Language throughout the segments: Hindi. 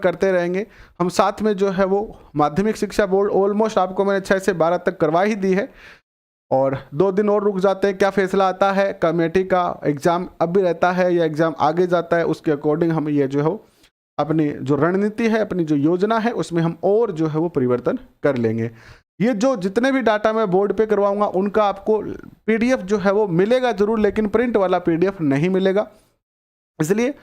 करते रहेंगे। हम साथ में जो है वो माध्यमिक शिक्षा बोर्ड ऑलमोस्ट आपको मैंने 6 से 12 तक करवा ही दी है, और 2 दिन और रुक जाते हैं, क्या फैसला आता है, कमेटी का एग्ज़ाम अब भी रहता है या एग्ज़ाम आगे जाता है, उसके अकॉर्डिंग हम ये जो है अपनी जो रणनीति है, अपनी जो योजना है, उसमें हम और जो है वो परिवर्तन कर लेंगे। ये जो जितने भी डाटा मैं बोर्ड पे करवाऊंगा उनका आपको पीडीएफ जो है वो मिलेगा ज़रूर, लेकिन प्रिंट वाला पीडीएफ नहीं मिलेगा। इसलिए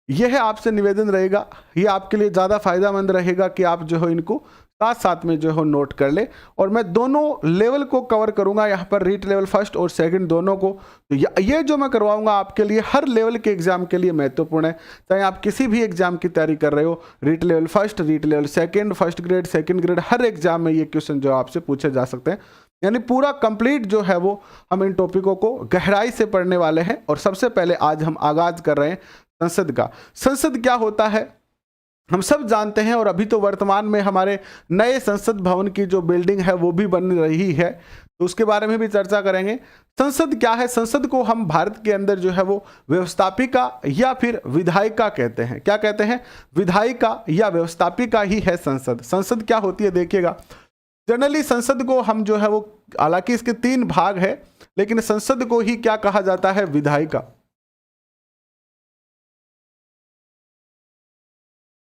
यह आपसे निवेदन रहेगा, ये आपके लिए ज़्यादा फायदेमंद रहेगा कि आप जो है इनको साथ साथ में जो है नोट कर ले। और मैं दोनों लेवल को कवर करूंगा यहाँ पर, रीट लेवल फर्स्ट और सेकंड दोनों को। तो ये जो मैं करवाऊंगा आपके लिए हर लेवल के एग्जाम के लिए महत्वपूर्ण है। चाहे आप किसी भी एग्जाम की तैयारी कर रहे हो, REET level first, REET level second, first grade, second grade, हर एग्जाम में ये क्वेश्चन जो आपसे पूछे जा सकते हैं। यानी पूरा कंप्लीट जो है वो हम इन टॉपिकों को गहराई से पढ़ने वाले हैं। और सबसे पहले आज हम आगाज कर रहे हैं संसद का। संसद क्या होता है हम सब जानते हैं, और अभी तो वर्तमान में हमारे नए संसद भवन की जो बिल्डिंग है वो भी बन रही है, तो उसके बारे में भी चर्चा करेंगे। संसद क्या है? संसद को हम भारत के अंदर जो है वो व्यवस्थापिका या फिर विधायिका कहते हैं। क्या कहते हैं? विधायिका या व्यवस्थापिका ही है संसद। संसद क्या होती है देखिएगा, जनरली संसद को हम जो है वो, हालांकि इसके 3 भाग है, लेकिन संसद को ही क्या कहा जाता है? विधायिका।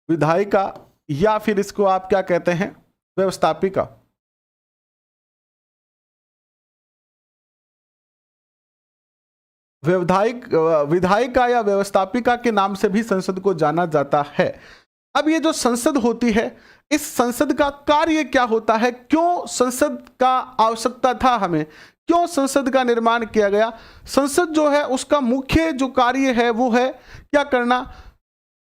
विधायिका या फिर इसको आप क्या कहते हैं? व्यवस्थापिका। विधायिका या व्यवस्थापिका के नाम से भी संसद को जाना जाता है। अब ये जो संसद होती है, इस संसद का कार्य क्या होता है? क्यों संसद का आवश्यकता था हमें? क्यों संसद का निर्माण किया गया? संसद जो है उसका मुख्य जो कार्य है वो है क्या करना?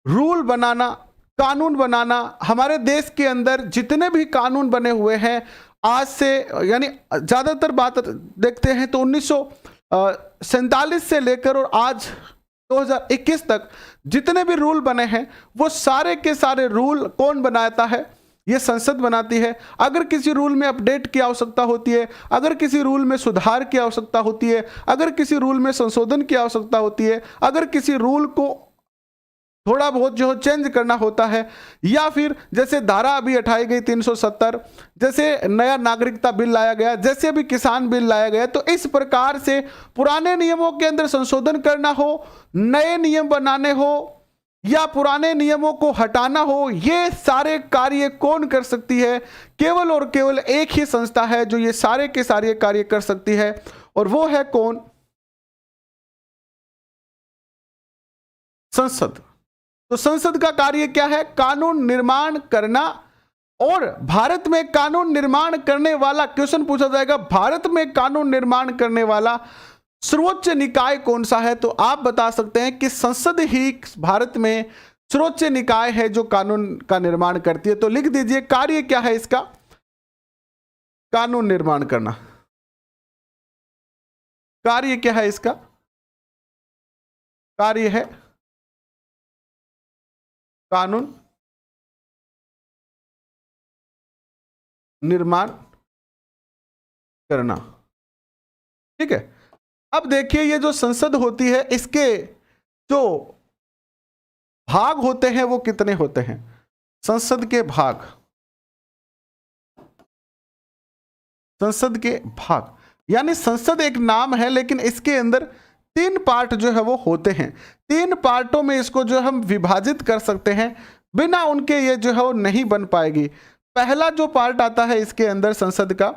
रूल बनाना, कानून बनाना। हमारे देश के अंदर जितने भी कानून बने हुए हैं आज से, यानी ज़्यादातर बात देखते हैं तो 1947 से लेकर और आज 2021 तक जितने भी रूल बने हैं वो सारे के सारे रूल कौन बनाता है? ये संसद बनाती है। अगर किसी रूल में अपडेट की आवश्यकता होती है, अगर किसी रूल में सुधार की आवश्यकता होती है, अगर किसी रूल में संशोधन की आवश्यकता होती है, अगर किसी रूल को थोड़ा बहुत जो चेंज करना होता है, या फिर जैसे धारा अभी हटाई गई 370, जैसे नया नागरिकता बिल लाया गया, जैसे अभी किसान बिल लाया गया, तो इस प्रकार से पुराने नियमों के अंदर संशोधन करना हो, नए नियम बनाने हो या पुराने नियमों को हटाना हो, ये सारे कार्य कौन कर सकती है? केवल और केवल एक ही संस्था है जो ये सारे के सारे कार्य कर सकती है, और वो है कौन? संसद। तो संसद का कार्य क्या है? कानून निर्माण करना। और भारत में कानून निर्माण करने वाला, क्वेश्चन पूछा जाएगा, भारत में कानून निर्माण करने वाला सर्वोच्च निकाय कौन सा है? तो आप बता सकते हैं कि संसद ही भारत में सर्वोच्च निकाय है जो कानून का निर्माण करती है। तो लिख दीजिए कार्य क्या है इसका? कानून निर्माण करना। कार्य क्या है इसका? कार्य है कानून निर्माण करना। ठीक है। अब देखिए ये जो संसद होती है इसके जो भाग होते हैं वो कितने होते हैं? संसद के भाग, संसद के भाग, यानी संसद एक नाम है लेकिन इसके अंदर 3 पार्ट जो है वो होते हैं। 3 पार्टों में इसको जो हम विभाजित कर सकते हैं, बिना उनके ये जो है वो नहीं बन पाएगी। पहला जो पार्ट आता है इसके अंदर संसद का,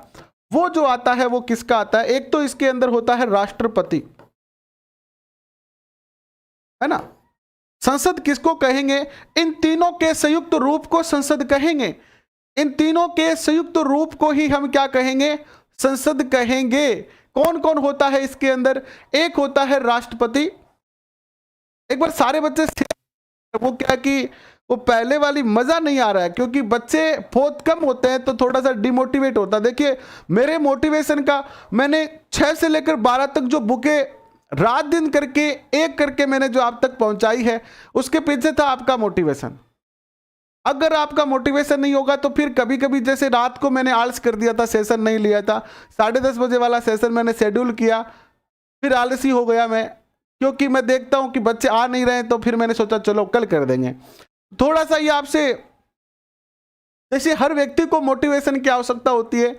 वो जो आता है वो किसका आता है? एक तो इसके अंदर होता है राष्ट्रपति, है ना। संसद किसको कहेंगे? इन तीनों के संयुक्त रूप को संसद कहेंगे। इन तीनों के संयुक्त रूप को ही हम क्या कहेंगे? संसद कहेंगे। कौन कौन होता है इसके अंदर? एक होता है राष्ट्रपति। एक बार सारे बच्चे, वो क्या कि वो पहले वाली मजा नहीं आ रहा है क्योंकि बच्चे बहुत कम होते हैं तो थोड़ा सा डिमोटिवेट होता है। देखिए मेरे मोटिवेशन का, मैंने 6 से लेकर 12 तक जो बुकें रात दिन करके एक करके मैंने जो आप तक पहुंचाई है, उसके पीछे था आपका मोटिवेशन। अगर आपका मोटिवेशन नहीं होगा तो फिर कभी कभी, जैसे रात को मैंने आलस कर दिया था, सेशन नहीं लिया था, 10:30 बजे वाला सेशन मैंने शेड्यूल किया, फिर आलसी हो गया मैं, क्योंकि मैं देखता हूं कि बच्चे आ नहीं रहे हैं, तो फिर मैंने सोचा चलो कल कर देंगे। थोड़ा सा ये आपसे, जैसे हर व्यक्ति को मोटिवेशन की आवश्यकता होती है,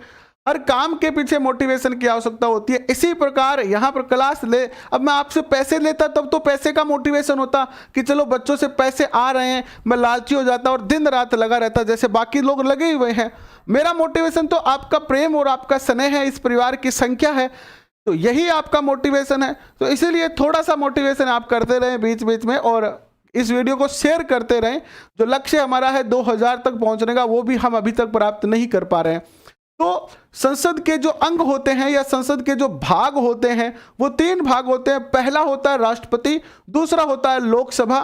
हर काम के पीछे मोटिवेशन की आवश्यकता होती है, इसी प्रकार यहाँ पर क्लास ले, अब मैं आपसे पैसे लेता तब तो पैसे का मोटिवेशन होता कि चलो बच्चों से पैसे आ रहे हैं, मैं लालची हो जाता और दिन रात लगा रहता जैसे बाकी लोग लगे हुए हैं। मेरा मोटिवेशन तो आपका प्रेम और आपका स्नेह है, इस परिवार की संख्या है, तो यही आपका मोटिवेशन है। तो इसीलिए थोड़ा सा मोटिवेशन आप करते रहें बीच बीच में, और इस वीडियो को शेयर करते रहें। जो लक्ष्य हमारा है 2000 तक पहुंचने का, वो भी हम अभी तक प्राप्त नहीं कर पा रहे हैं। तो संसद के जो अंग होते हैं या संसद के जो भाग होते हैं वो 3 भाग होते हैं। पहला होता है राष्ट्रपति, दूसरा होता है लोकसभा,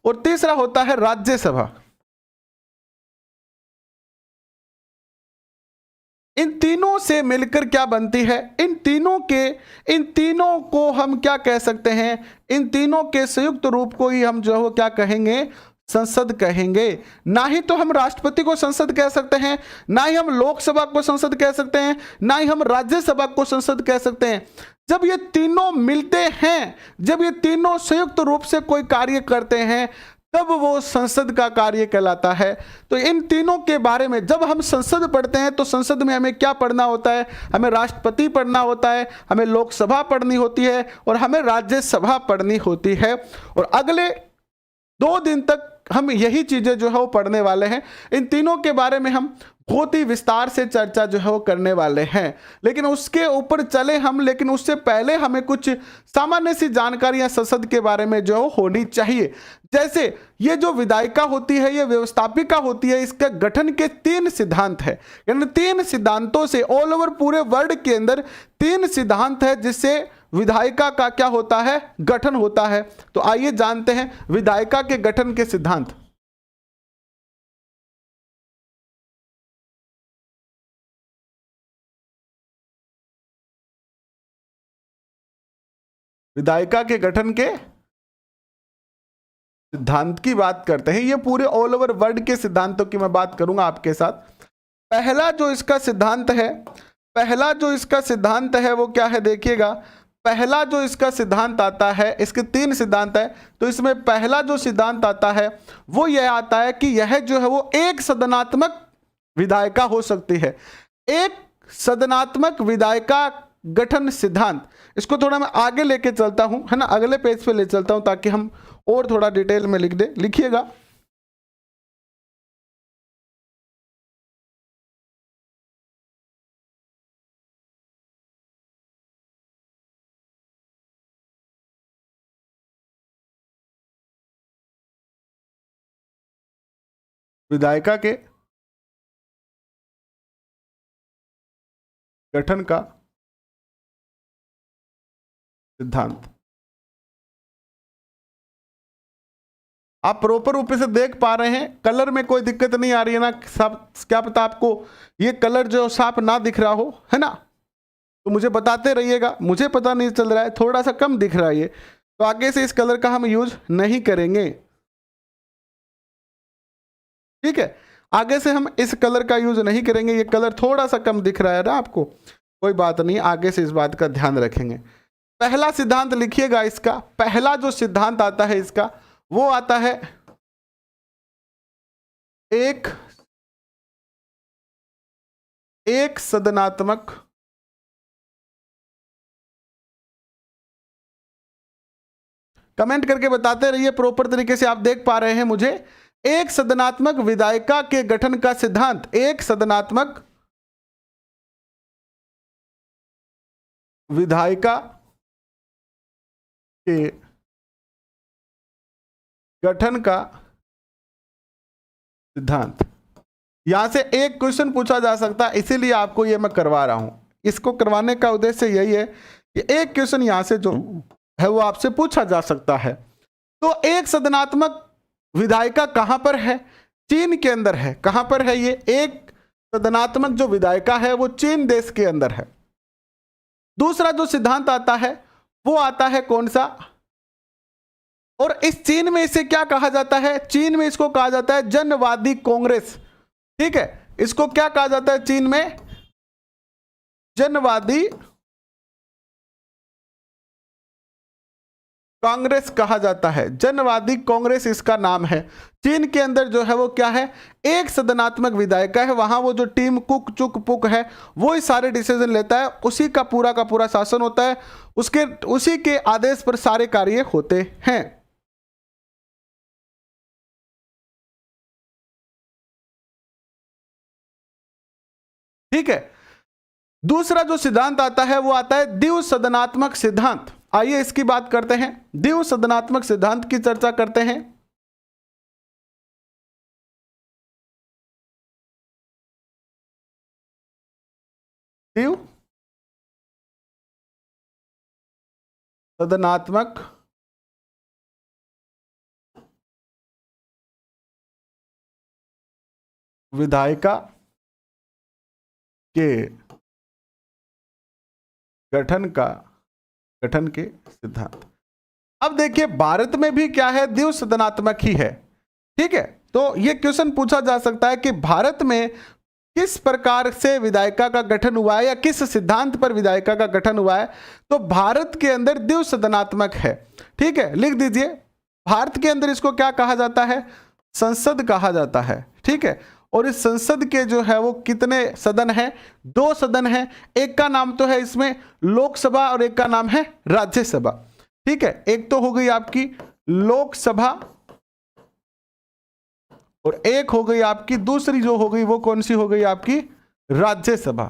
और तीसरा होता है राज्यसभा। इन तीनों से मिलकर क्या बनती है, इन तीनों को हम क्या कह सकते हैं, इन तीनों के संयुक्त रूप को ही हम जो है क्या कहेंगे, संसद कहेंगे। ना ही तो हम राष्ट्रपति को संसद कह सकते हैं, ना ही हम लोकसभा को संसद कह सकते हैं, ना ही हम राज्यसभा को संसद कह सकते हैं। जब ये तीनों मिलते हैं, जब ये तीनों संयुक्त रूप से कोई कार्य करते हैं, तब वो संसद का कार्य कहलाता है। तो इन तीनों के बारे में जब हम संसद पढ़ते हैं तो संसद में हमें क्या पढ़ना होता है, हमें राष्ट्रपति पढ़ना होता है, हमें लोकसभा पढ़नी होती है और हमें राज्यसभा पढ़नी होती है। और अगले 2 दिन तक हम यही चीजें जो है वो पढ़ने वाले हैं। इन तीनों के बारे में हम बहुत ही विस्तार से चर्चा जो है वो करने वाले हैं, लेकिन उसके ऊपर चले हम, लेकिन उससे पहले हमें कुछ सामान्य सी जानकारियां संसद के बारे में जो होनी चाहिए। जैसे ये जो विधायिका होती है, ये व्यवस्थापिका होती है, इसका गठन के 3 सिद्धांत है। यानी 3 सिद्धांतों से ऑल ओवर पूरे वर्ल्ड के अंदर 3 सिद्धांत है जिससे विधायिका का क्या होता है, गठन होता है। तो आइए जानते हैं विधायिका के गठन के सिद्धांत। विधायिका के गठन के सिद्धांत की बात करते हैं। ये पूरे ऑल ओवर वर्ल्ड के सिद्धांतों की मैं बात करूंगा आपके साथ। पहला जो इसका सिद्धांत है वो क्या है, देखिएगा। पहला जो इसका सिद्धांत आता है, इसके 3 सिद्धांत है, तो इसमें पहला जो सिद्धांत आता है वो यह आता है कि यह जो है वो एक सदनात्मक विधायिका हो सकती है। एक सदनात्मक विधायिका गठन सिद्धांत, इसको थोड़ा मैं आगे लेके चलता हूं, है ना, अगले पेज पे ले चलता हूं ताकि हम और थोड़ा डिटेल में लिख दे। लिखिएगा, विधायिका के गठन का सिद्धांत। आप प्रॉपर रूप से देख पा रहे हैं, कलर में कोई दिक्कत नहीं आ रही है ना? सब क्या पता आपको ये कलर जो साफ ना दिख रहा हो, है ना, तो मुझे बताते रहिएगा। मुझे पता नहीं चल रहा है, थोड़ा सा कम दिख रहा है ये, तो आगे से इस कलर का हम यूज नहीं करेंगे, ठीक है। आगे से हम इस कलर का यूज नहीं करेंगे। ये कलर थोड़ा सा कम दिख रहा है ना आपको, कोई बात नहीं, आगे से इस बात का ध्यान रखेंगे। पहला सिद्धांत लिखिएगा इसका। पहला जो सिद्धांत आता है इसका वो आता है एक सदनात्मक कमेंट करके बताते रहिए प्रॉपर तरीके से आप देख पा रहे हैं मुझे। एक सदनात्मक विधायिका के गठन का सिद्धांत, एक सदनात्मक विधायिका के गठन का सिद्धांत। यहां से एक क्वेश्चन पूछा जा सकता है, इसीलिए आपको यह मैं करवा रहा हूं। इसको करवाने का उद्देश्य यही है कि एक क्वेश्चन यहां से जो है वो आपसे पूछा जा सकता है। तो एक सदनात्मक विधायिका कहां पर है? चीन के अंदर है। कहां पर है ये एक सदनात्मक जो विधायिका है? वो चीन देश के अंदर है। दूसरा जो सिद्धांत आता है वो आता है कौन सा? और इस चीन में इसे क्या कहा जाता है? चीन में इसको कहा जाता है जनवादी कांग्रेस, ठीक है। इसको क्या कहा जाता है चीन में? जनवादी कांग्रेस कहा जाता है। जनवादी कांग्रेस इसका नाम है। चीन के अंदर जो है वो क्या है, एक सदनात्मक विधायिका है, वहां वो जो टीम कुक चुक पुक है वो ही सारे डिसीजन लेता है, उसी का पूरा शासन होता है, उसी के आदेश पर सारे कार्य होते हैं। ठीक है। दूसरा जो सिद्धांत आता है वो आता है द्विसदनात्मक सिद्धांत। आइए इसकी बात करते हैं, द्विसदनात्मक सिद्धांत की चर्चा करते हैं। द्विसदनात्मक विधायिका के गठन के सिद्धांत। अब देखिए भारत में भी क्या है, द्विसदनात्मक ही है। ठीक है, तो यह क्वेश्चन पूछा जा सकता है कि भारत में किस प्रकार से विधायिका का गठन हुआ है या किस सिद्धांत पर विधायिका का गठन हुआ है। तो भारत के अंदर द्विसदनात्मक है। ठीक है, लिख दीजिए, भारत के अंदर इसको क्या कहा जाता है, संसद कहा जाता है। ठीक है, और इस संसद के जो है वो कितने सदन हैं, 2 सदन हैं। एक का नाम तो है इसमें लोकसभा और एक का नाम है राज्यसभा। ठीक है, एक तो हो गई आपकी लोकसभा और एक हो गई आपकी दूसरी जो हो गई वो कौन सी हो गई आपकी, राज्यसभा।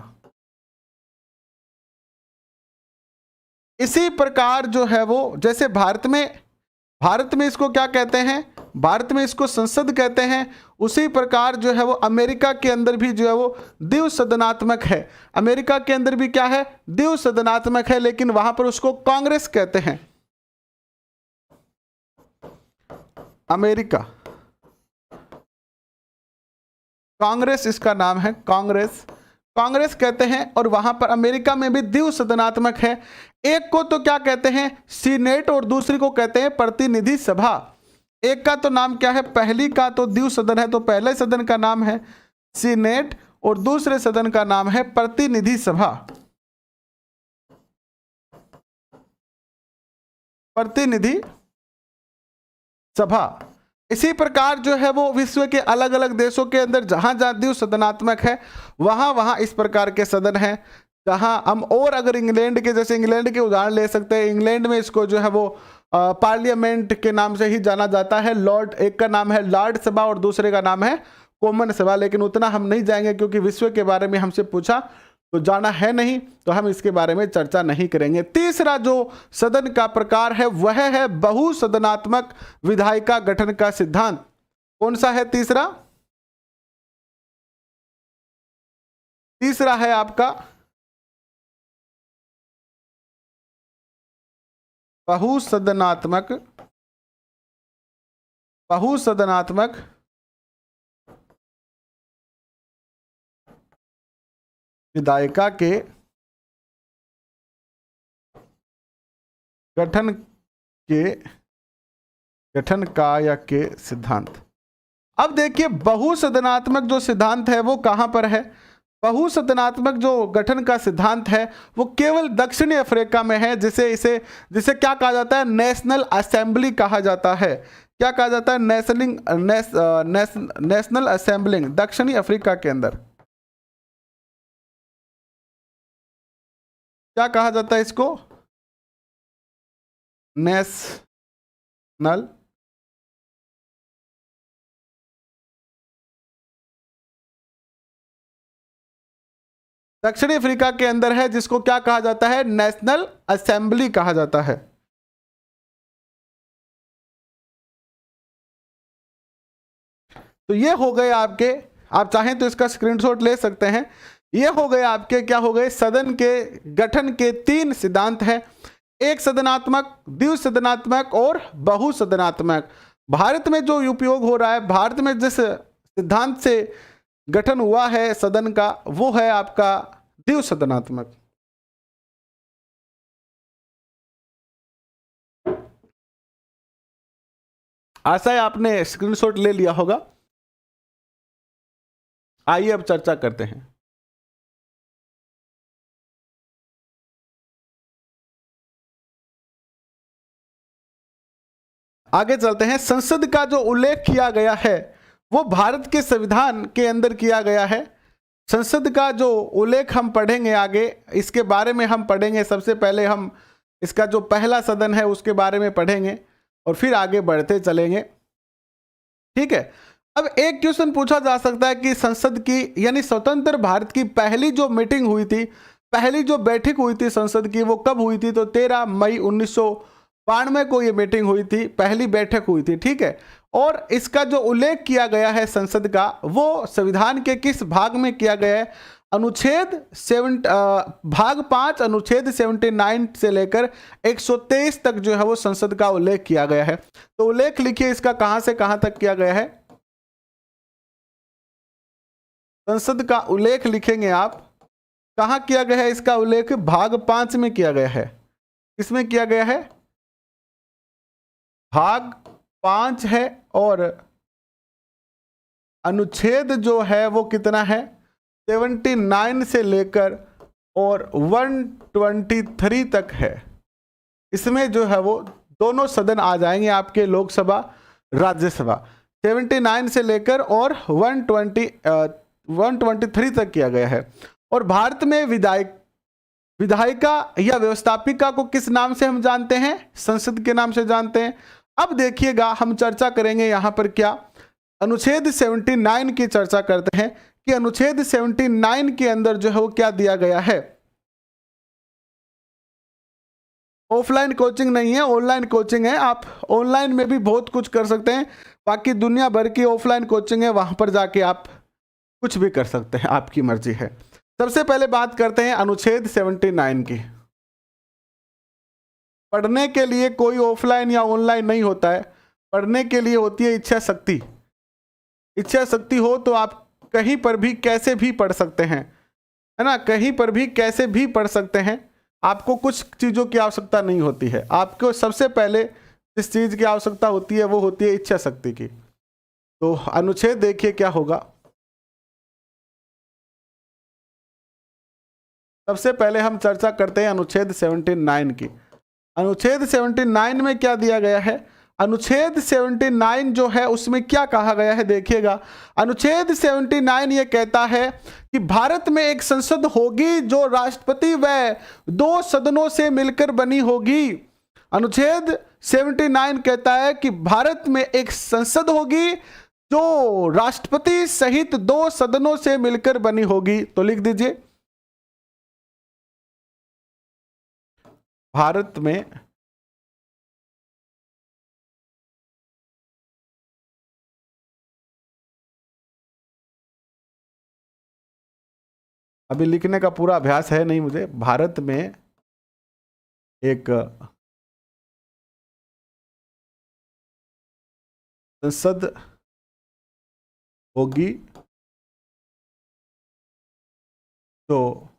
इसी प्रकार जो है वो जैसे भारत में इसको क्या कहते हैं, भारत में इसको संसद कहते हैं, उसी प्रकार जो है वो अमेरिका के अंदर भी जो है वो द्विसदनात्मक है। अमेरिका के अंदर भी क्या है, द्विसदनात्मक है, लेकिन वहां पर उसको कांग्रेस कहते हैं। अमेरिका कांग्रेस इसका नाम है, कांग्रेस कहते हैं। और वहां पर अमेरिका में भी द्विसदनात्मक है। एक को तो क्या कहते हैं, सीनेट, और दूसरी को कहते हैं प्रतिनिधि सभा। एक का तो नाम क्या है, पहली का तो द्विसदन है, तो पहले सदन का नाम है सीनेट और दूसरे सदन का नाम है प्रतिनिधि सभा। प्रतिनिधि सभा। इसी प्रकार जो है वो विश्व के अलग अलग देशों के अंदर जहां जहां द्विसदनात्मक है वहां इस प्रकार के सदन हैं। जहां हम, और अगर इंग्लैंड के, जैसे इंग्लैंड के उदाहरण ले सकते हैं, इंग्लैंड में इसको जो है वो पार्लियामेंट के नाम से ही जाना जाता है। लॉर्ड, एक का नाम है लॉर्ड सभा और दूसरे का नाम है कॉमन सभा। लेकिन उतना हम नहीं जाएंगे क्योंकि विश्व के बारे में हमसे पूछा तो जाना है नहीं, तो हम इसके बारे में चर्चा नहीं करेंगे। तीसरा जो सदन का प्रकार है वह है बहुसदनात्मक विधायिका गठन का सिद्धांत। कौन सा है तीसरा? तीसरा है आपका बहुसदनात्मक विधायिका के गठन का या के सिद्धांत। अब देखिए बहुसदनात्मक जो सिद्धांत है वो कहां पर है। बहुसदनात्मक जो गठन का सिद्धांत है वो केवल दक्षिणी अफ्रीका में है, जिसे क्या कहा जाता है, नेशनल असेंबली कहा जाता है। क्या कहा जाता है, नेशनल असेंबलिंग, दक्षिणी अफ्रीका के अंदर। क्या कहा जाता है इसको, नेशनल दक्षिणी अफ्रीका के अंदर है, जिसको क्या कहा जाता है, नेशनल असेंबली कहा जाता है। तो ये हो गए आपके, आप चाहें तो इसका स्क्रीनशॉट ले सकते हैं। ये हो गए आपके, क्या हो गए, सदन के गठन के 3 सिद्धांत हैं, एक सदनात्मक, द्विसदनात्मक और बहुसदनात्मक। भारत में जो उपयोग हो रहा है, भारत में जिस सिद्धांत से गठन हुआ है सदन का, वो है आपका द्विसदनात्मक। आशा है आपने स्क्रीनशॉट ले लिया होगा। आइए अब चर्चा करते हैं। आगे चलते हैं। संसद का जो उल्लेख किया गया है वो भारत के संविधान के अंदर किया गया है। संसद का जो उल्लेख हम पढ़ेंगे आगे, इसके बारे में हम पढ़ेंगे। सबसे पहले हम इसका जो पहला सदन है उसके बारे में पढ़ेंगे और फिर आगे बढ़ते चलेंगे। ठीक है। अब एक क्वेश्चन पूछा जा सकता है कि संसद की यानी स्वतंत्र भारत की पहली जो मीटिंग हुई थी, पहली जो बैठक हुई थी संसद की, वो कब हुई थी? तो 13 मई 1992 को ये मीटिंग हुई थी, पहली बैठक हुई थी। ठीक है। और इसका जो उल्लेख किया गया है संसद का, वो संविधान के किस भाग में किया गया है? अनुच्छेद भाग 5 अनुच्छेद 79 से लेकर 123 तक जो है वो संसद का उल्लेख किया गया है। तो उल्लेख लिखिए इसका, कहां से कहां तक किया गया है। संसद का उल्लेख लिखेंगे आप, कहां किया गया है इसका उल्लेख? भाग 5 में किया गया है। किसमें किया गया है? भाग 5 है। और अनुच्छेद जो है वो कितना है? 79 से लेकर और 123 तक है। इसमें जो है वो दोनों सदन आ जाएंगे आपके, लोकसभा राज्यसभा। 79 से लेकर और 123 तक किया गया है। और भारत में विधायिका या व्यवस्थापिका को किस नाम से हम जानते हैं? संसद के नाम से जानते हैं। अब देखिएगा, हम चर्चा करेंगे यहां पर क्या, अनुच्छेद 79 की चर्चा करते हैं कि अनुच्छेद 79 के अंदर जो है वो क्या दिया गया है। ऑफलाइन कोचिंग नहीं है, ऑनलाइन कोचिंग है। आप ऑनलाइन में भी बहुत कुछ कर सकते हैं, बाकी दुनिया भर की ऑफलाइन कोचिंग है, वहां पर जाके आप कुछ भी कर सकते हैं, आपकी मर्जी है। सबसे पहले बात करते हैं अनुच्छेद 79 की। पढ़ने के लिए कोई ऑफलाइन या ऑनलाइन नहीं होता है, पढ़ने के लिए होती है इच्छा शक्ति। इच्छा शक्ति हो तो आप कहीं पर भी कैसे भी पढ़ सकते हैं, है ना, कहीं पर भी कैसे भी पढ़ सकते हैं। आपको कुछ चीज़ों की आवश्यकता नहीं होती है। आपको सबसे पहले जिस चीज़ की आवश्यकता होती है वो होती है इच्छा शक्ति की। तो अनुच्छेद देखिए क्या होगा। सबसे पहले हम चर्चा करते हैं अनुच्छेद 79 की। अनुच्छेद 79 में क्या दिया गया है? अनुच्छेद 79 जो है उसमें क्या कहा गया है, देखिएगा। अनुच्छेद 79 ये कहता है कि भारत में एक संसद होगी जो राष्ट्रपति व 2 सदनों से मिलकर बनी होगी। अनुच्छेद 79 कहता है कि भारत में एक संसद होगी जो राष्ट्रपति सहित 2 सदनों से मिलकर बनी होगी। तो लिख दीजिए, भारत में अभी लिखने का पूरा अभ्यास है नहीं मुझे। भारत में एक संसद होगी तो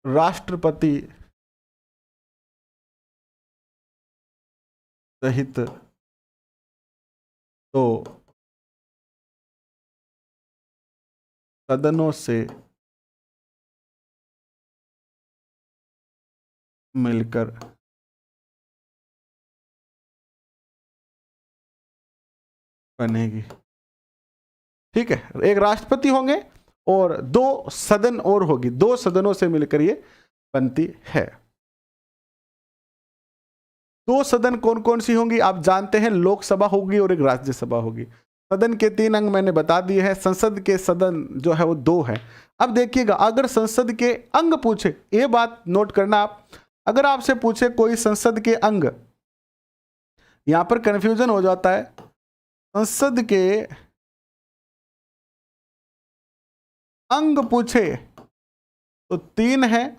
राष्ट्रपति सहित तो सदनों से मिलकर बनेगी। ठीक है, एक राष्ट्रपति होंगे और 2 सदन और होगी, 2 सदनों से मिलकर ये बनती है। 2 सदन कौन कौन सी होंगी आप जानते हैं, लोकसभा होगी और एक राज्यसभा होगी। सदन के 3 अंग मैंने बता दिए हैं। संसद के सदन जो है वो 2 है। अब देखिएगा, अगर संसद के अंग पूछे, ये बात नोट करना आप, अगर आपसे पूछे कोई संसद के अंग, यहां पर कंफ्यूजन हो जाता है। संसद के अंग पूछे तो 3 है,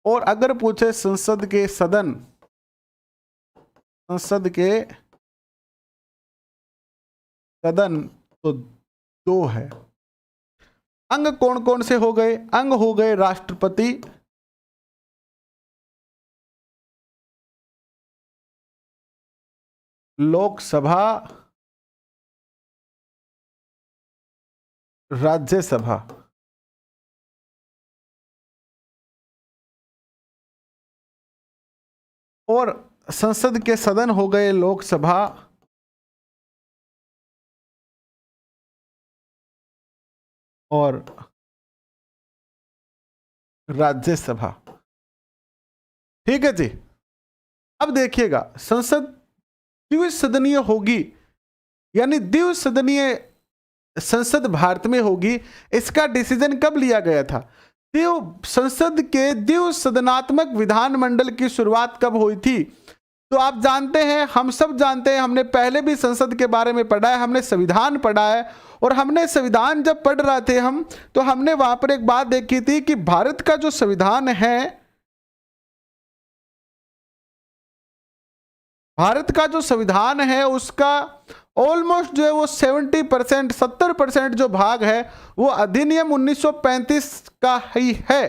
और अगर पूछे संसद के सदन, संसद के सदन तो 2 है। अंग कौन कौन से हो गए? अंग हो गए राष्ट्रपति, लोकसभा, राज्यसभा। और संसद के सदन हो गए लोकसभा और राज्यसभा। ठीक है जी। अब देखिएगा, संसद द्विसदनीय होगी, यानी द्विसदनीय संसद भारत में होगी। इसका डिसीजन कब लिया गया था? संसद के द्विसदनात्मक विधानमंडल की शुरुआत कब हुई थी? तो आप जानते हैं, हम सब जानते हैं, हमने पहले भी संसद के बारे में पढ़ा है, हमने संविधान पढ़ा है। और हमने संविधान जब पढ़ रहे थे हम, तो हमने वहां पर एक बात देखी थी कि भारत का जो संविधान है, भारत का जो संविधान है उसका ऑलमोस्ट जो है वो 70%, 70% जो भाग है वो अधिनियम 1935 का ही है।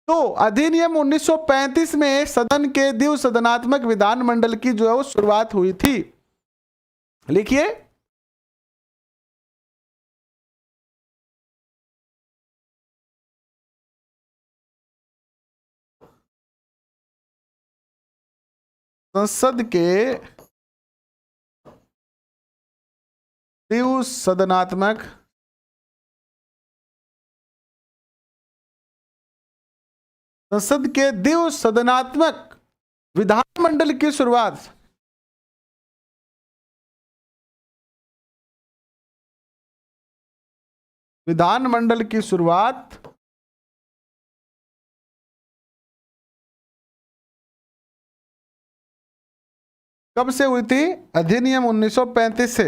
तो अधिनियम 1935 में सदन के द्विसदनात्मक विधानमंडल की जो है वो शुरुआत हुई थी। लिखिए, संसद के द्विसदनात्मक विधानमंडल की शुरुआत कब से हुई थी? अधिनियम 1935 से।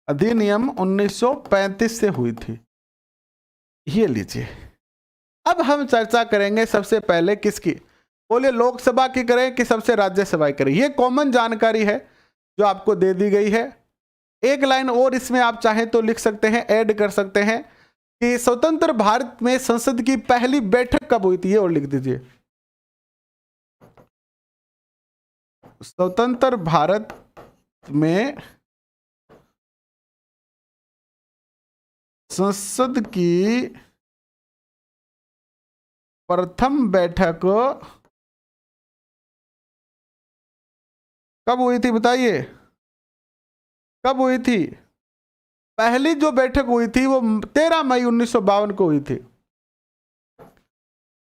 अधिनियम 1935 से हुई थी। ये लीजिए। अब हम चर्चा करेंगे सबसे पहले किसकी? बोले लोकसभा की करें कि सबसे राज्यसभा की करें? ये कॉमन जानकारी है जो आपको दे दी गई है। एक लाइन और इसमें आप चाहें तो लिख सकते हैं, ऐड कर सकते हैं कि स्वतंत्र भारत में संसद की पहली बैठक कब हुई थी, ये और लिख दीजिए। स्वतंत्र भारत में संसद की प्रथम बैठक कब हुई थी? बताइए, कब हुई थी? पहली जो बैठक हुई थी वो 13 मई 1952 को हुई थी।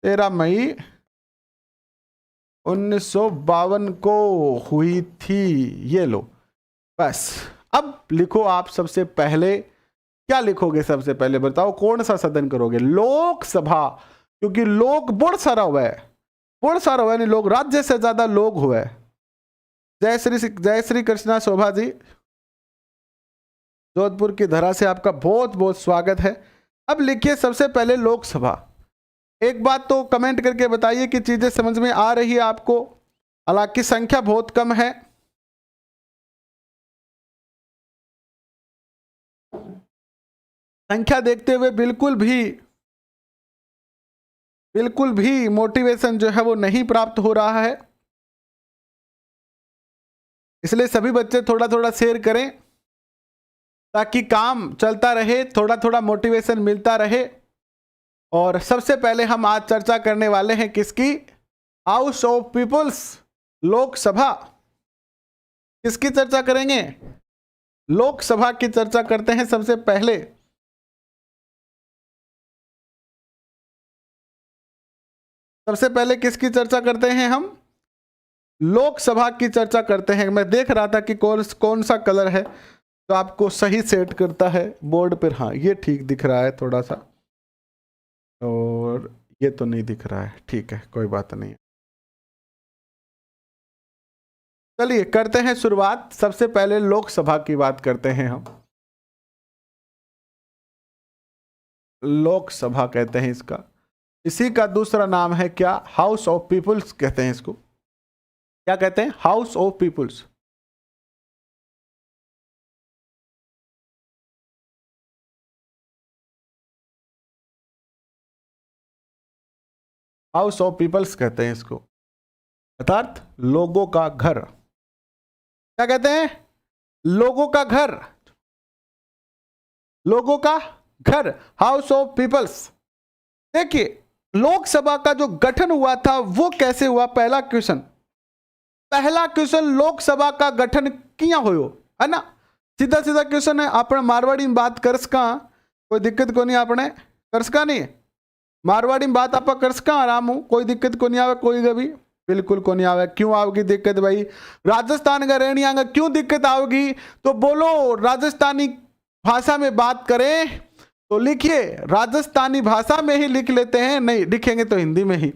13 मई 1952 को हुई थी। ये लो, बस। अब लिखो आप सबसे पहले, क्या लिखोगे सबसे पहले? बताओ कौन सा सदन करोगे? लोकसभा, क्योंकि लोक बहुत सारा हुआ है, बहुत सारा हुआ है, नहीं लोग, राज्य से ज्यादा लोग हुआ है। जय श्री कृष्णा शोभा जी, जोधपुर की धरा से आपका बहुत बहुत स्वागत है। अब लिखिए सबसे पहले लोकसभा। एक बात तो कमेंट करके बताइए कि चीजें समझ में आ रही है आपको, हालांकि संख्या बहुत कम है। संख्या देखते हुए बिल्कुल भी मोटिवेशन जो है वो नहीं प्राप्त हो रहा है, इसलिए सभी बच्चे थोड़ा थोड़ा शेयर करें ताकि काम चलता रहे, थोड़ा थोड़ा मोटिवेशन मिलता रहे। और सबसे पहले हम आज चर्चा करने वाले हैं किसकी? House of peoples, Lok Sabha. किसकी चर्चा करेंगे? लोकसभा की चर्चा करते हैं सबसे पहले। सबसे पहले किसकी चर्चा करते हैं हम? लोकसभा की चर्चा करते हैं। मैं देख रहा था कि कौन सा कलर है तो आपको सही सेट करता है बोर्ड पर। हाँ, ये ठीक दिख रहा है थोड़ा सा, और ये तो नहीं दिख रहा है। ठीक है, कोई बात नहीं। चलिए करते हैं शुरुआत। सबसे पहले लोकसभा की बात करते हैं हम। लोकसभा कहते हैं इसका, इसी का दूसरा नाम है क्या? हाउस ऑफ पीपुल्स कहते हैं इसको। क्या कहते हैं? House of peoples. House of peoples कहते हैं इसको, अर्थात लोगों का घर। क्या कहते हैं? लोगों का घर, लोगों का घर, हाउस ऑफ पीपल्स। देखिए, लोकसभा का जो गठन हुआ था वो कैसे हुआ? पहला क्वेश्चन लोकसभा का गठन किया हो, है ना? सीधा सीधा क्वेश्चन है। आपने मारवाड़ी में बात कर सका, कोई दिक्कत को नहीं, आपने कर सका नहीं? मारवाड़ी में बात आप कर सका आराम हो, कोई दिक्कत को नहीं आवे, कोई कभी बिल्कुल को नहीं आवे। क्यों आओगी दिक्कत भाई? राजस्थान का रहनी आगे क्यों दिक्कत आओगी? तो बोलो राजस्थानी भाषा में बात करें तो लिखिए, राजस्थानी भाषा में ही लिख लेते हैं, नहीं लिखेंगे तो हिंदी में ही।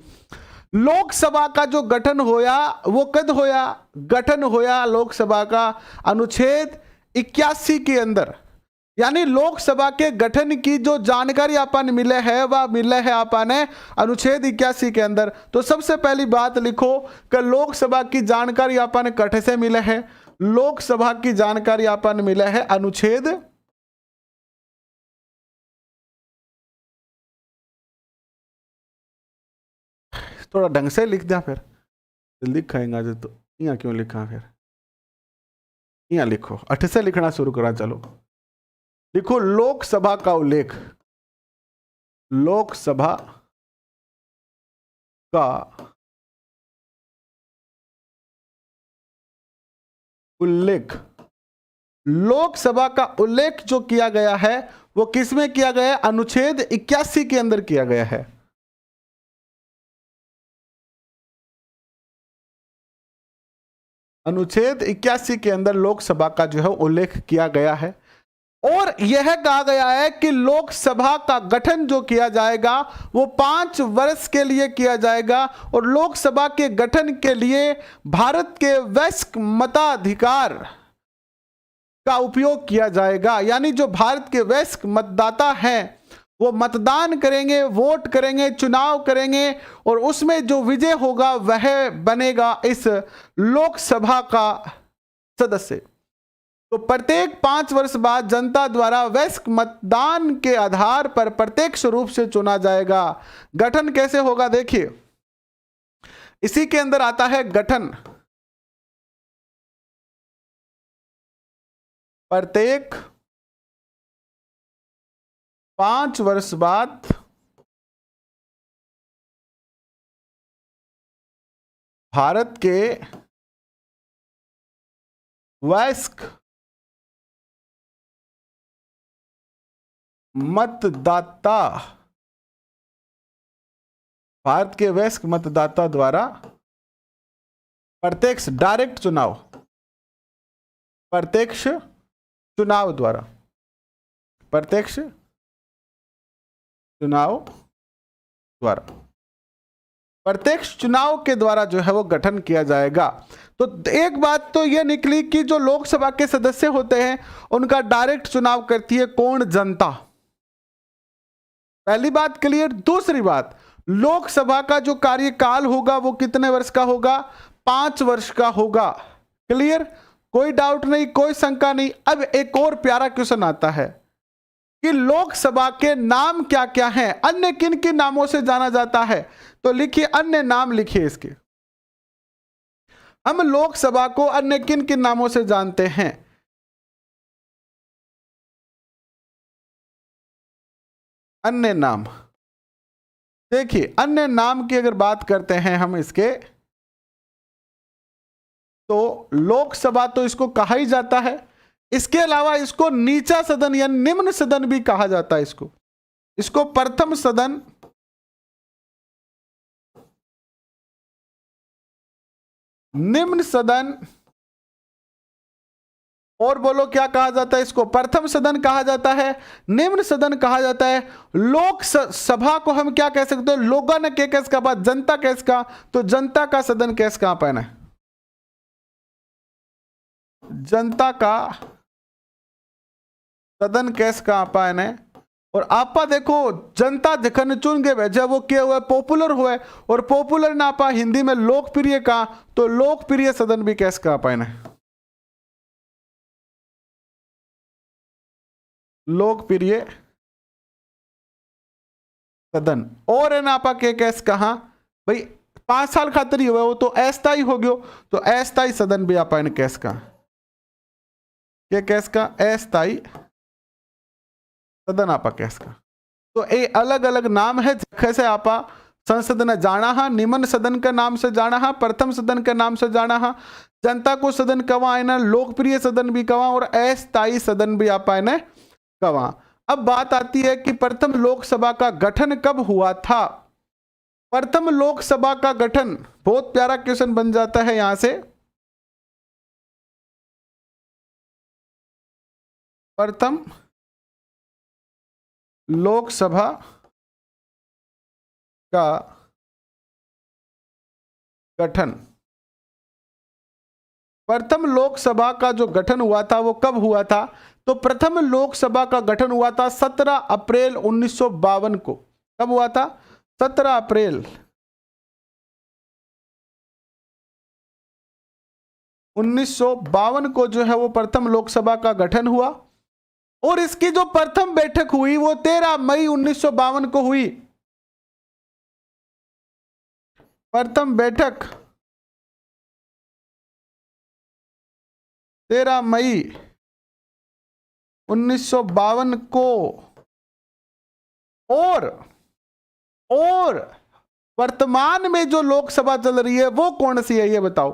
लोकसभा का जो गठन होया वो कद होया? गठन होया लोकसभा का अनुच्छेद 81 के अंदर, यानी लोकसभा के गठन की जो जानकारी अपन मिले है वह मिले है अपन अनुच्छेद 81 के अंदर। तो सबसे पहली बात लिखो कि लोकसभा की जानकारी अपन कट से मिले है? लोकसभा की जानकारी अपन मिले है अनुच्छेद थोड़ा ढंग से लिख दिया, फिर जल्दी खाएंगा जो तो यहाँ क्यों लिखा? फिर यहाँ लिखो, 8 से लिखना शुरू करा। चलो लिखो लोकसभा का उल्लेख, लोकसभा का उल्लेख। लोकसभा का उल्लेख जो किया गया है वो किसमें किया गया है? अनुच्छेद 81 के अंदर किया गया है। अनुच्छेद 81 के अंदर लोकसभा का जो है उल्लेख किया गया है और यह कहा गया है कि लोकसभा का गठन जो किया जाएगा वो 5 वर्ष के लिए किया जाएगा और लोकसभा के गठन के लिए भारत के वयस्क मताधिकार का उपयोग किया जाएगा, यानी जो भारत के वयस्क मतदाता हैं वो मतदान करेंगे, वोट करेंगे, चुनाव करेंगे और उसमें जो विजय होगा वह बनेगा इस लोकसभा का सदस्य। तो प्रत्येक 5 वर्ष बाद जनता द्वारा वयस्क मतदान के आधार पर प्रत्यक्ष रूप से चुना जाएगा। गठन कैसे होगा? देखिए इसी के अंदर आता है गठन। प्रत्येक 5 वर्ष बाद भारत के वयस्क मतदाता, भारत के वयस्क मतदाता द्वारा प्रत्यक्ष डायरेक्ट चुनाव, प्रत्यक्ष चुनाव द्वारा, प्रत्यक्ष चुनाव द्वारा, प्रत्यक्ष चुनाव के द्वारा जो है वो गठन किया जाएगा। तो एक बात तो यह निकली कि जो लोकसभा के सदस्य होते हैं उनका डायरेक्ट चुनाव करती है कौन? जनता। पहली बात क्लियर। दूसरी बात, लोकसभा का जो कार्यकाल होगा वो कितने वर्ष का होगा? 5 वर्ष का होगा। क्लियर? कोई डाउट नहीं, कोई शंका नहीं। अब एक और प्यारा क्वेश्चन आता है कि लोकसभा के नाम क्या क्या हैं, अन्य किन किन नामों से जाना जाता है? तो लिखिए अन्य नाम, लिखिए इसके। हम लोकसभा को अन्य किन किन नामों से जानते हैं? अन्य नाम, देखिए अन्य नाम की अगर बात करते हैं हम इसके, तो लोकसभा तो इसको कहा ही जाता है। इसके अलावा इसको नीचा सदन या निम्न सदन भी कहा जाता है। इसको प्रथम सदन, निम्न सदन और बोलो क्या कहा जाता है? इसको प्रथम सदन कहा जाता है, निम्न सदन कहा जाता है। लोकसभा को हम क्या कह सकते हैं? लोगन के केस का बाद जनता केस का, तो जनता का सदन केस कहां पाना है? जनता का सदन केस कहां पाना है? और आपा देखो जनता जखन चुन के भेजा वो क्या हुआ? पॉपुलर हुआ। और पॉपुलर ना आपा हिंदी में लोकप्रिय का, तो लोकप्रिय सदन भी केस कहां पाना है? लोकप्रिय सदन। और है ना आपा के केस कहां भाई? 5 साल खातिर ही हुआ वो तो अस्थायी हो गयो, तो अस्थायी सदन भी आपा केस का, के केस का अस्थायी सदन आपा केस का। तो ये अलग अलग नाम है जैसे आपा संसद ने जाना हा, निम्न सदन के नाम से जाना हा, प्रथम सदन के नाम से जाना हा, जनता को सदन कवा इन्हें लोकप्रिय सदन भी कवा और अस्थायी सदन भी आप इन्हें कवा। अब बात आती है कि प्रथम लोकसभा का गठन कब हुआ था। प्रथम लोकसभा का गठन, बहुत प्यारा क्वेश्चन बन जाता है यहां से। प्रथम लोकसभा का गठन, प्रथम लोकसभा का जो गठन हुआ था वो कब हुआ था। तो प्रथम लोकसभा का गठन हुआ था 17 अप्रैल 1952 को। कब हुआ था? 17 अप्रैल 1952 को जो है वो प्रथम लोकसभा का गठन हुआ और इसकी जो प्रथम बैठक हुई वो 13 मई 1952 को हुई। प्रथम बैठक 13 मई 1952 को। और वर्तमान में जो लोकसभा चल रही है वो कौन सी है, ये बताओ।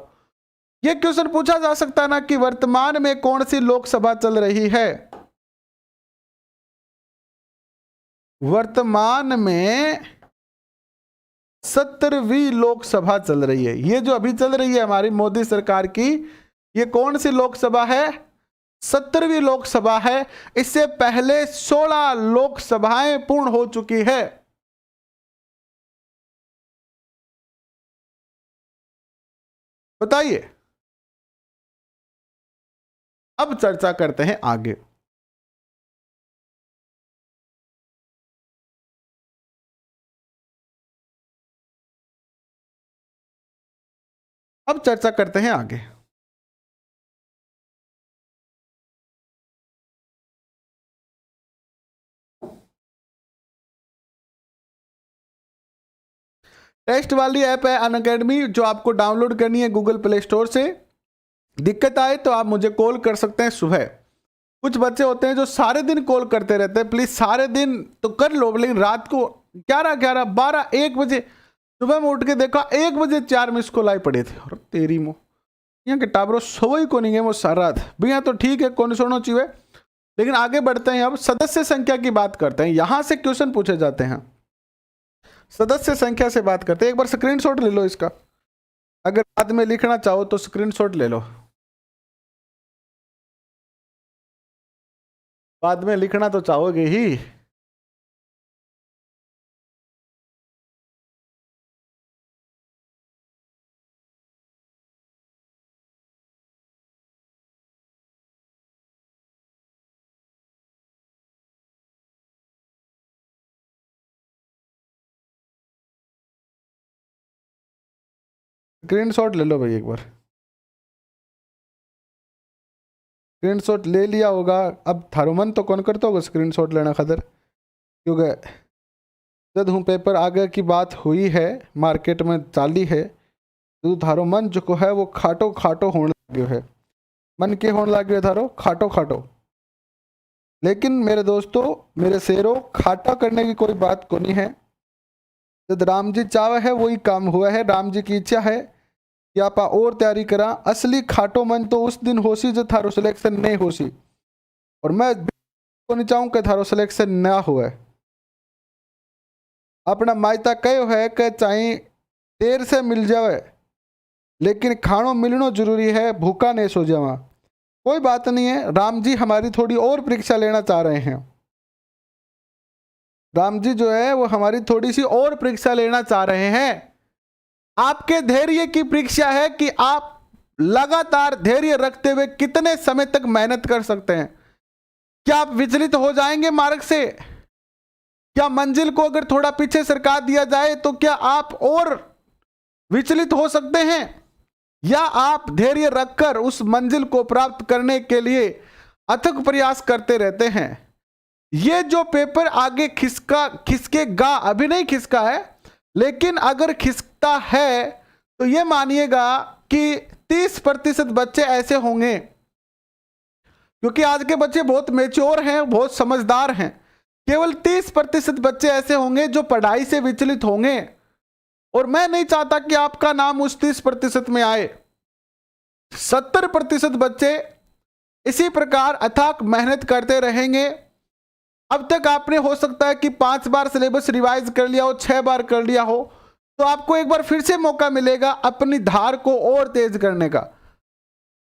ये क्वेश्चन पूछा जा सकता है ना कि वर्तमान में कौन सी लोकसभा चल रही है। वर्तमान में 17वीं लोकसभा चल रही है। ये जो अभी चल रही है हमारी मोदी सरकार की, ये कौन सी लोकसभा है? 17वीं लोकसभा है। इससे पहले 16 लोकसभाएं पूर्ण हो चुकी है। बताइए। अब चर्चा करते हैं आगे। अब चर्चा करते हैं आगे। टेस्ट वाली ऐप है अनअकैडमी, जो आपको डाउनलोड करनी है गूगल प्ले स्टोर से। दिक्कत आए तो आप मुझे कॉल कर सकते हैं सुबह। कुछ बच्चे होते हैं जो सारे दिन कॉल करते रहते हैं, प्लीज सारे दिन तो कर लो, लेकिन रात को 11, 12, 1 बजे सुबह में उठ के देखा 1 बजे 4 मिस कॉल आई पड़े थे। और तेरी मो यहाँ के टाबरो सो ही को नहीं है वो सारा रात भैया। तो ठीक है, कौन सोना चाहिए, लेकिन आगे बढ़ते हैं। अब सदस्य संख्या की बात करते हैं। यहां से क्वेश्चन पूछे जाते हैं, सदस्य संख्या से बात करते हैं। एक बार स्क्रीनशॉट ले लो इसका, अगर बाद में लिखना चाहो तो स्क्रीनशॉट ले लो। बाद में लिखना तो चाहोगे ही। स्क्रीनशॉट ले लो भाई एक बार। स्क्रीनशॉट ले लिया होगा। अब थारो मन तो कौन करता होगा स्क्रीनशॉट लेना खातर, क्योंकि जब हूँ पेपर आगे की बात हुई है, मार्केट में चाली है, तो थारो मन जो है वो खाटो खाटो होने लगे है। मन के होने लगे थारो खाटो खाटो। लेकिन मेरे दोस्तों, मेरे शेरों, खाटा करने की कोई बात को नहीं है। जब राम जी चाहे है वही काम हुआ है। राम जी की इच्छा है कि आप और तैयारी करा। असली खाटो मन तो उस दिन होसी जब थारो सिलेक्शन नहीं होसी, और मैं को नहीं चाहूँ कि थारो सिलेक्शन ना हुए। अपना मायता कहो है कि चाहे देर से मिल जावे, लेकिन खानो मिलना जरूरी है, भूखा नहीं सो जावा। कोई बात नहीं है, राम जी हमारी थोड़ी और परीक्षा लेना चाह रहे हैं। राम जी जो है वो हमारी थोड़ी सी और परीक्षा लेना चाह रहे हैं। आपके धैर्य की परीक्षा है कि आप लगातार धैर्य रखते हुए कितने समय तक मेहनत कर सकते हैं। क्या आप विचलित हो जाएंगे मार्ग से? क्या मंजिल को अगर थोड़ा पीछे सरका दिया जाए तो क्या आप और विचलित हो सकते हैं? या आप धैर्य रखकर उस मंजिल को प्राप्त करने के लिए अथक प्रयास करते रहते हैं? ये जो पेपर आगे खिसकेगा, अभी नहीं खिसका है, लेकिन अगर खिसकता है तो ये मानिएगा कि 30% बच्चे ऐसे होंगे, क्योंकि आज के बच्चे बहुत मैच्योर हैं, बहुत समझदार हैं। केवल 30% बच्चे ऐसे होंगे जो पढ़ाई से विचलित होंगे, और मैं नहीं चाहता कि आपका नाम उस 30% में आए। 70% बच्चे इसी प्रकार अथक मेहनत करते रहेंगे। अब तक आपने हो सकता है कि 5 बार सिलेबस रिवाइज कर लिया हो, 6 बार कर लिया हो, तो आपको एक बार फिर से मौका मिलेगा अपनी धार को और तेज करने का।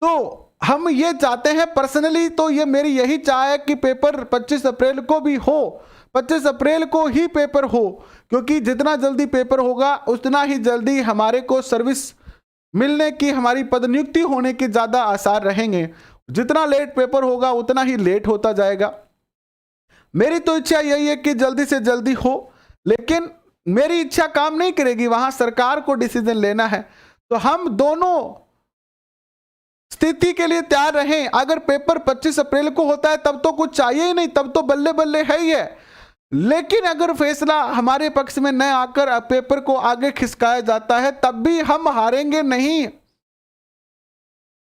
तो हम ये चाहते हैं, पर्सनली तो ये मेरी यही चाह है कि पेपर 25 अप्रैल को भी हो, 25 अप्रैल को ही पेपर हो, क्योंकि जितना जल्दी पेपर होगा उतना ही जल्दी हमारे को सर्विस मिलने की, हमारी पदनियुक्ति होने के ज़्यादा आसार रहेंगे। जितना लेट पेपर होगा उतना ही लेट होता जाएगा। मेरी तो इच्छा यही है कि जल्दी से जल्दी हो, लेकिन मेरी इच्छा काम नहीं करेगी, वहां सरकार को डिसीजन लेना है। तो हम दोनों स्थिति के लिए तैयार रहें। अगर पेपर 25 अप्रैल को होता है तब तो कुछ चाहिए ही नहीं, तब तो बल्ले बल्ले है ही है। लेकिन अगर फैसला हमारे पक्ष में न आकर पेपर को आगे खिसकाया जाता है, तब भी हम हारेंगे नहीं।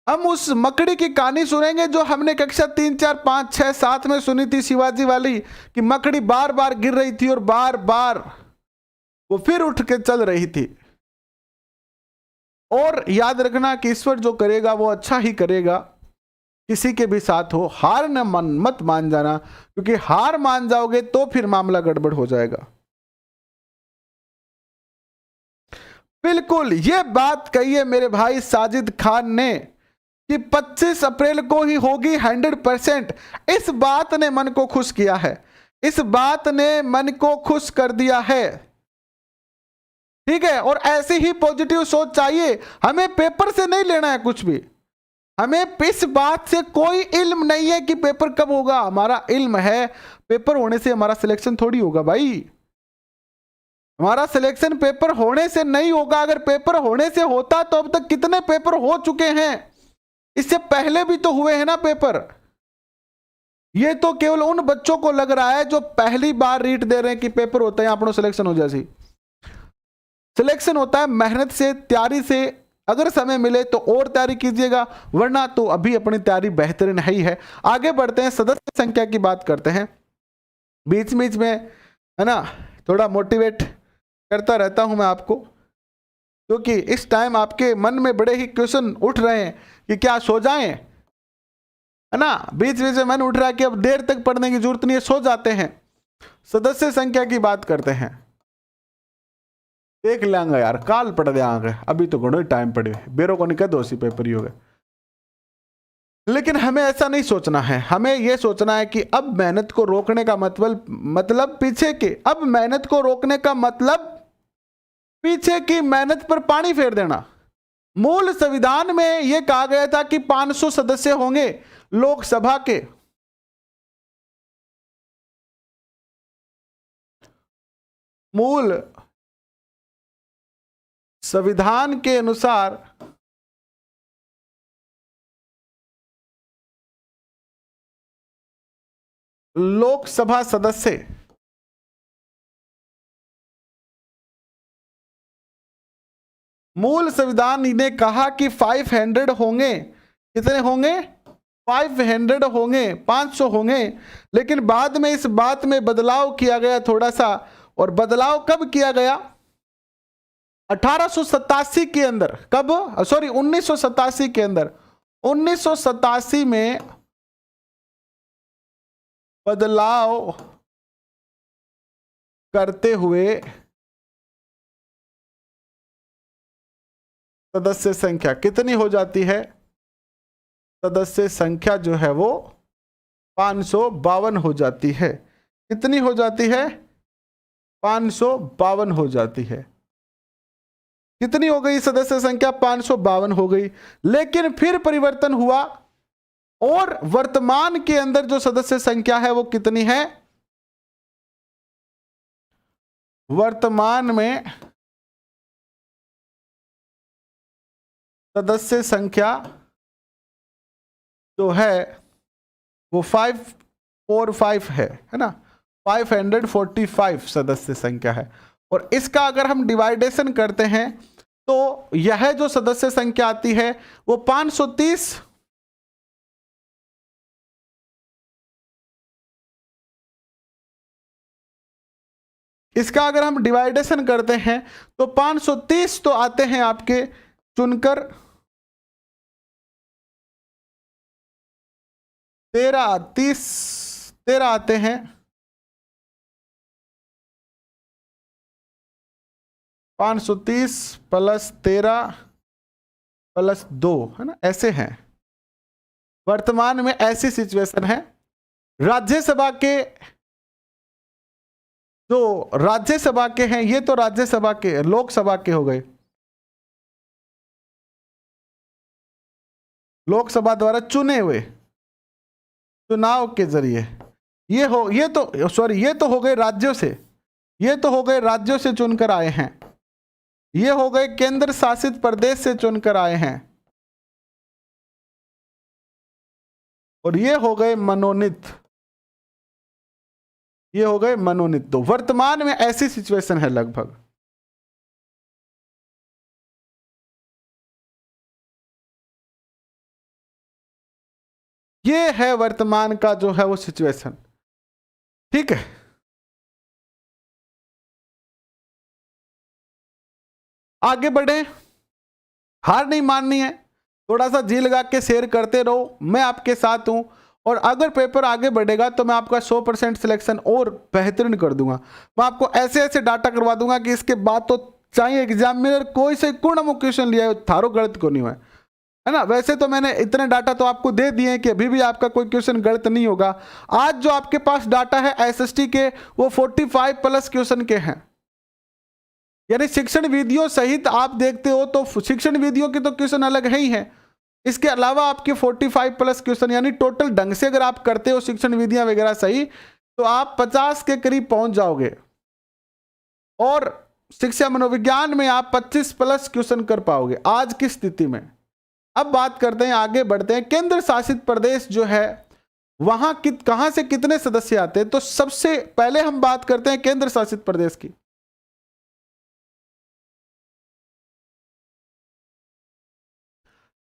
हम उस मकड़ी की कहानी सुनेंगे जो हमने कक्षा 3, 4, 5, 6, 7 में सुनी थी, शिवाजी वाली, कि मकड़ी बार बार गिर रही थी और बार बार वो फिर उठ के चल रही थी। और याद रखना कि ईश्वर जो करेगा वो अच्छा ही करेगा, किसी के भी साथ हो। हार न मत मान जाना, क्योंकि हार मान जाओगे तो फिर मामला गड़बड़ हो जाएगा। बिल्कुल ये बात कही है मेरे भाई साजिद खान ने कि 25 अप्रैल को ही होगी 100%। इस बात ने मन को खुश किया है, इस बात ने मन को खुश कर दिया है। ठीक है, और ऐसी ही पॉजिटिव सोच चाहिए। हमें पेपर से नहीं लेना है कुछ भी, हमें इस बात से कोई इल्म नहीं है कि पेपर कब होगा। हमारा इल्म है पेपर होने से हमारा सिलेक्शन थोड़ी होगा भाई, हमारा सिलेक्शन पेपर होने से नहीं होगा। अगर पेपर होने से होता तो अब तक कितने पेपर हो चुके हैं, इससे पहले भी तो हुए हैं ना पेपर। ये तो केवल उन बच्चों को लग रहा है जो पहली बार रीट दे रहे हैं कि पेपर होता है अपना सिलेक्शन हो जाए। सिलेक्शन होता है मेहनत से, तैयारी से। अगर समय मिले तो और तैयारी कीजिएगा, वरना तो अभी अपनी तैयारी बेहतरीन ही है। आगे बढ़ते हैं, सदस्य संख्या की बात करते हैं। बीच बीच में है ना थोड़ा मोटिवेट करता रहता हूं मैं आपको, क्योंकि इस टाइम आपके मन में बड़े ही क्वेश्चन उठ रहे हैं कि क्या सो जाएं, है ना। बीच बीच में मन उठ रहा है कि अब देर तक पढ़ने की जरूरत नहीं है, सो जाते हैं। सदस्य संख्या की बात करते हैं। देख लेंगे यार, काल पढ़ देंगे, अभी तो घणो टाइम पड़े, बेरो को नहीं कह दो पेपर ही हो गए। लेकिन हमें ऐसा नहीं सोचना है, हमें यह सोचना है कि अब मेहनत को रोकने का मतलब पीछे के, अब मेहनत को रोकने का मतलब पीछे की मेहनत पर पानी फेर देना। मूल संविधान में यह कहा गया था कि 500 सदस्य होंगे लोकसभा के। मूल संविधान के अनुसार लोकसभा सदस्य मूल संविधान ने कहा कि 500 होंगे। कितने होंगे? 500 होंगे, 500 होंगे। लेकिन बाद में इस बात में बदलाव किया गया थोड़ा सा। और बदलाव कब किया गया? 1887 के अंदर। कब? सॉरी 1987 के अंदर। 1987 में बदलाव करते हुए सदस्य संख्या कितनी हो जाती है? सदस्य संख्या जो है वो 552 हो जाती है। कितनी हो जाती है? 552 हो जाती है। कितनी हो गई सदस्य संख्या? 552 हो गई। लेकिन फिर परिवर्तन हुआ और वर्तमान के अंदर जो सदस्य संख्या है वो कितनी है? वर्तमान में सदस्य संख्या जो है वो 545 है ना, 545 सदस्य संख्या है। और इसका अगर हम डिवाइडेशन करते हैं तो यह जो सदस्य संख्या आती है वो 530 . इसका अगर हम डिवाइडेशन करते हैं तो 530 तो आते हैं आपके चुनकर, 13 आते हैं, 530 प्लस 13 प्लस 2 है ना, ऐसे हैं। वर्तमान में ऐसी सिचुएशन है। राज्यसभा के जो राज्यसभा के हैं, ये तो राज्यसभा के, लोकसभा के हो गए, लोकसभा द्वारा चुने हुए, चुनाव के जरिए ये तो हो गए राज्यों से, ये तो हो गए राज्यों से चुनकर आए हैं, ये हो गए केंद्र शासित प्रदेश से चुनकर आए हैं, और ये हो गए मनोनीत, ये हो गए मनोनीत। तो वर्तमान में ऐसी सिचुएशन है लगभग। ये है वर्तमान का जो है वो सिचुएशन, ठीक है। आगे बढ़े, हार नहीं माननी है, थोड़ा सा जी लगा के शेयर करते रहो, मैं आपके साथ हूं। और अगर पेपर आगे बढ़ेगा तो मैं आपका 100% सिलेक्शन और बेहतरीन कर दूंगा। मैं आपको ऐसे ऐसे डाटा करवा दूंगा कि इसके बाद तो चाहे एग्जामिनर कोई से पूर्ण क्वेश्चन लिया है, थारो गलत को नहीं हुआ है ना। वैसे तो मैंने इतने डाटा तो आपको दे दिए हैं कि अभी भी आपका कोई क्वेश्चन गलत नहीं होगा। आज जो आपके पास डाटा है एसएसटी के, वो 45 प्लस क्वेश्चन के हैं, यानी शिक्षण विधियों सहित आप देखते हो तो शिक्षण विधियों के तो क्वेश्चन अलग है ही है, इसके अलावा आपके 45 प्लस क्वेश्चन, यानी टोटल ढंग से अगर आप करते हो शिक्षण विधियां वगैरह सही, तो आप 50 के करीब पहुंच जाओगे। और शिक्षा मनोविज्ञान में आप 25 प्लस क्वेश्चन कर पाओगे आज की स्थिति में। अब बात करते हैं, आगे बढ़ते हैं। केंद्र शासित प्रदेश जो है वहां कहां से कितने सदस्य आते हैं, तो सबसे पहले हम बात करते हैं केंद्र शासित प्रदेश की।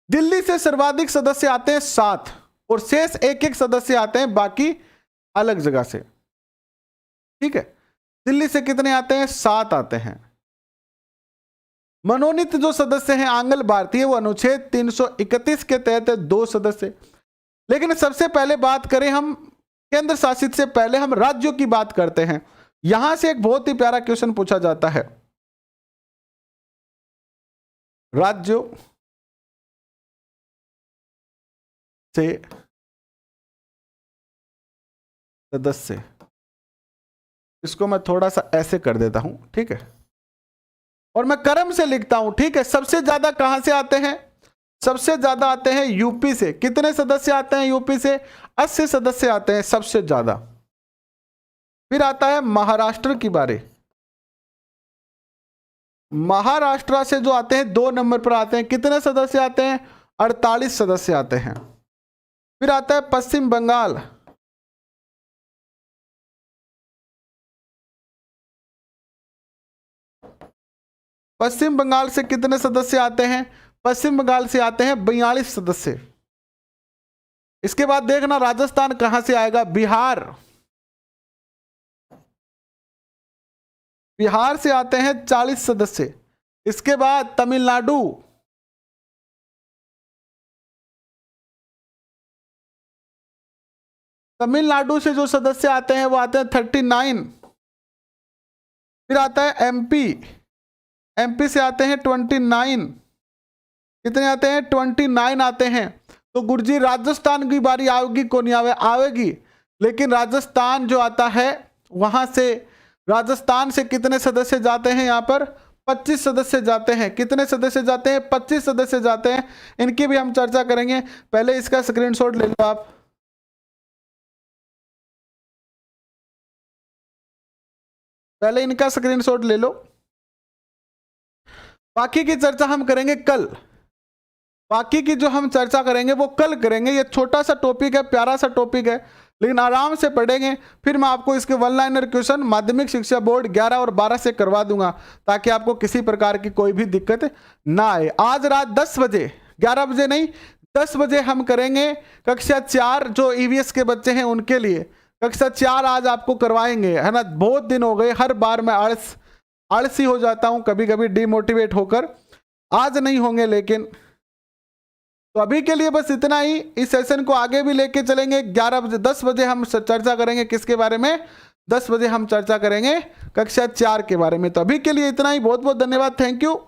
दिल्ली से सर्वाधिक सदस्य आते हैं 7, और शेष एक एक सदस्य आते हैं बाकी अलग जगह से, ठीक है। दिल्ली से कितने आते हैं, 7 आते हैं। मनोनीत जो सदस्य हैं आंग्ल भारतीय, वो अनुच्छेद 331 के तहत 2 सदस्य। लेकिन सबसे पहले बात करें हम केंद्र शासित से पहले हम राज्यों की बात करते हैं। यहां से एक बहुत ही प्यारा क्वेश्चन पूछा जाता है, राज्यों से सदस्य, इसको मैं थोड़ा सा ऐसे कर देता हूं, ठीक है, और मैं क्रम से लिखता हूं, ठीक है। सबसे ज्यादा कहां से आते हैं, सबसे ज्यादा आते हैं यूपी से। कितने सदस्य आते हैं यूपी से, 80 सदस्य आते हैं सबसे ज्यादा। फिर आता है महाराष्ट्र की बारी। महाराष्ट्र से जो आते हैं 2 नंबर पर आते हैं, कितने सदस्य आते हैं, 48 सदस्य आते हैं। फिर आता है पश्चिम बंगाल, पश्चिम बंगाल से कितने सदस्य आते हैं, पश्चिम बंगाल से आते हैं 42 सदस्य। इसके बाद देखना राजस्थान कहां से आएगा, बिहार, बिहार से आते हैं 40 सदस्य। इसके बाद तमिलनाडु, तमिलनाडु से जो सदस्य आते हैं वो आते हैं 39। फिर आता है एमपी, एमपी से आते हैं 29। कितने आते हैं, 29 आते हैं। तो गुरुजी राजस्थान की बारी आएगी, को नहीं आवेगी, लेकिन राजस्थान जो आता है वहां से, राजस्थान से कितने सदस्य जाते हैं, यहां पर 25 सदस्य जाते हैं। कितने सदस्य जाते हैं, 25 सदस्य जाते हैं। इनकी भी हम चर्चा करेंगे, पहले इसका स्क्रीनशॉट ले लो आप। पहले इनका स्क्रीनशॉट ले लो, बाकी की चर्चा हम करेंगे कल। बाकी की जो हम चर्चा करेंगे वो कल करेंगे। ये छोटा सा टॉपिक है, प्यारा सा टॉपिक है, लेकिन आराम से पढ़ेंगे। फिर मैं आपको इसके 1 लाइनर क्वेश्चन माध्यमिक शिक्षा बोर्ड 11 और 12 से करवा दूंगा, ताकि आपको किसी प्रकार की कोई भी दिक्कत ना आए। आज रात 10 बजे, 11 बजे नहीं, 10 बजे हम करेंगे कक्षा 4 जो ईवीएस के बच्चे हैं उनके लिए। कक्षा 4 आज आपको करवाएंगे, है ना। बहुत दिन हो गए, हर बार मैं आलसी हो जाता हूं, कभी कभी डिमोटिवेट होकर। आज नहीं होंगे लेकिन। तो अभी के लिए बस इतना ही। इस सेशन को आगे भी लेके चलेंगे। 11 बजे 10 बजे हम चर्चा करेंगे किसके बारे में, 10 बजे हम चर्चा करेंगे कक्षा 4 के बारे में। तो अभी के लिए इतना ही। बहुत बहुत धन्यवाद, थैंक यू।